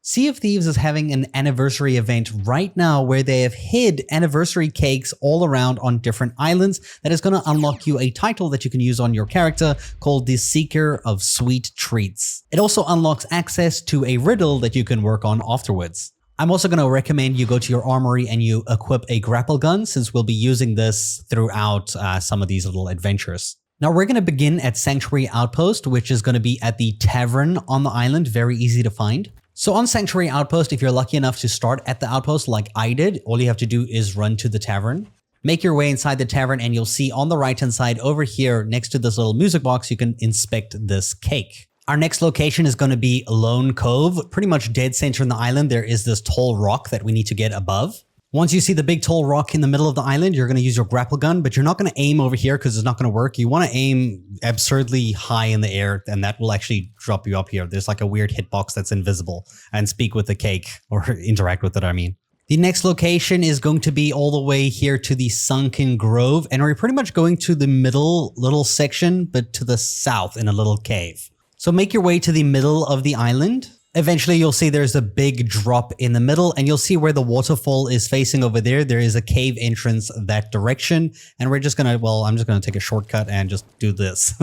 Sea of Thieves is having an anniversary event right now where they have hid anniversary cakes all around on different islands that is going to unlock you a title that you can use on your character called the Seeker of Sweet Treats. It also unlocks access to a riddle that you can work on afterwards. I'm also going to recommend you go to your armory and you equip a grapple gun, since we'll be using this throughout some of these little adventures. Now we're going to begin at Sanctuary Outpost, which is going to be at the tavern on the island, very easy to find. So on Sanctuary Outpost, if you're lucky enough to start at the outpost like I did, all you have to do is run to the tavern. Make your way inside the tavern and you'll see on the right hand side over here next to this little music box, you can inspect this cake. Our next location is going to be Lone Cove, pretty much dead center in the island. There is this tall rock that we need to get above. Once you see the big tall rock in the middle of the island, you're going to use your grapple gun, but you're not going to aim over here because it's not going to work. You want to aim absurdly high in the air, and that will actually drop you up here. There's like a weird hitbox that's invisible, and speak with the cake, or interact with it, I mean. The next location is going to be all the way here to the Sunken Grove, and we're pretty much going to the middle little section, but to the south in a little cave. So make your way to the middle of the island. Eventually, you'll see there's a big drop in the middle, and you'll see where the waterfall is facing over there. There is a cave entrance that direction, and we're just gonna, well, I'm just gonna take a shortcut and just do this.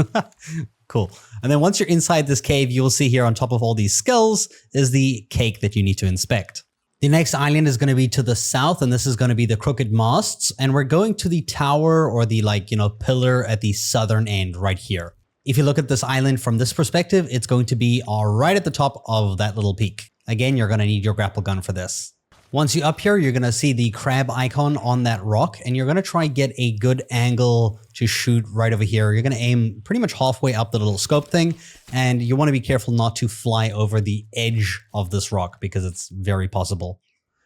Cool. And then once you're inside this cave, you'll see here on top of all these skulls is the cake that you need to inspect. The next island is going to be to the south, and this is going to be the Crooked Masts, and we're going to the tower or the pillar at the southern end right here. If you look at this island from this perspective, it's going to be right at the top of that little peak. Again, you're going to need your grapple gun for this. Once you're up here, you're going to see the crab icon on that rock, and you're going to try get a good angle to shoot right over here. You're going to aim pretty much halfway up the little scope thing, and you want to be careful not to fly over the edge of this rock because it's very possible.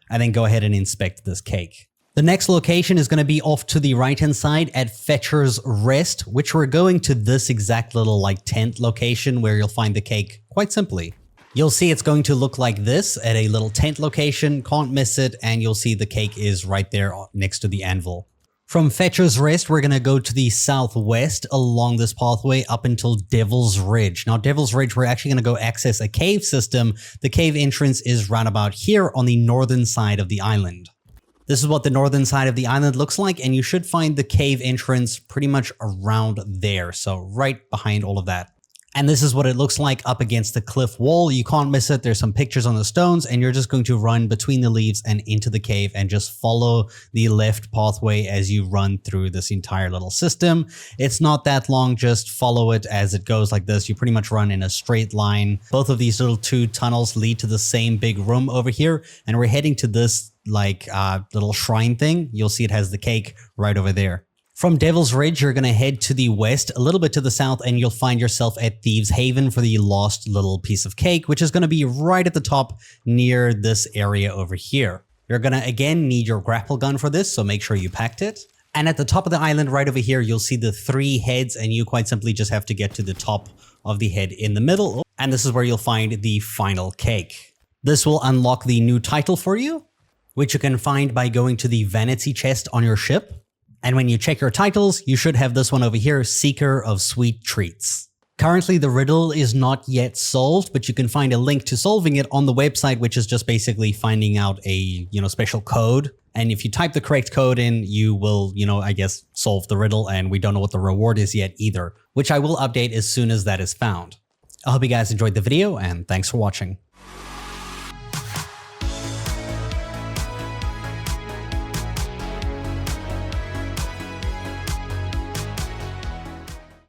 And then go ahead and inspect this cake. The next location is going to be off to the right-hand side at Fetcher's Rest, which we're going to this exact little tent location where you'll find the cake quite simply. You'll see it's going to look like this at a little tent location, can't miss it, and you'll see the cake is right there next to the anvil. From Fetcher's Rest, we're going to go to the southwest along this pathway up until Devil's Ridge. Now, Devil's Ridge, we're actually going to go access a cave system. The cave entrance is round about here on the northern side of the island. This is what the northern side of the island looks like, and you should find the cave entrance pretty much around there, so right behind all of that. And this is what it looks like up against the cliff wall. You can't miss it. There's some pictures on the stones, and you're just going to run between the leaves and into the cave and just follow the left pathway as you run through this entire little system. It's not that long, just follow it as it goes like this. You pretty much run in a straight line. Both of these little two tunnels lead to the same big room over here, and we're heading to this little shrine thing. You'll see it has the cake right over there. From Devil's Ridge, you're going to head to the west, a little bit to the south, and you'll find yourself at Thieves Haven for the lost little piece of cake, which is going to be right at the top near this area over here. You're going to, again, need your grapple gun for this, so make sure you packed it. And at the top of the island right over here, you'll see the 3 heads, and you quite simply just have to get to the top of the head in the middle. And this is where you'll find the final cake. This will unlock the new title for you, which you can find by going to the vanity chest on your ship. And when you check your titles, you should have this one over here, Seeker of Sweet Treats. Currently, the riddle is not yet solved, but you can find a link to solving it on the website, which is just basically finding out a, special code. And if you type the correct code in, you will, I guess, solve the riddle, and we don't know what the reward is yet either, which I will update as soon as that is found. I hope you guys enjoyed the video, and thanks for watching.